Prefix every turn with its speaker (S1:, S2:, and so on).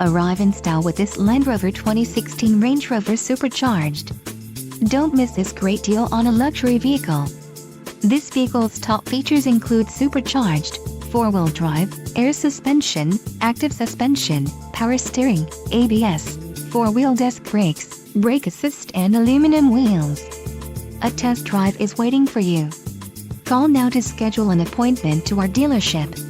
S1: Arrive in style with this Land Rover 2016 Range Rover Supercharged. Don't miss this great deal on a luxury vehicle. This vehicle's top features include supercharged, 4-wheel drive, air suspension, active suspension, power steering, ABS, 4-wheel disc brakes, brake assist and aluminum wheels. A test drive is waiting for you. Call now to schedule an appointment to our dealership.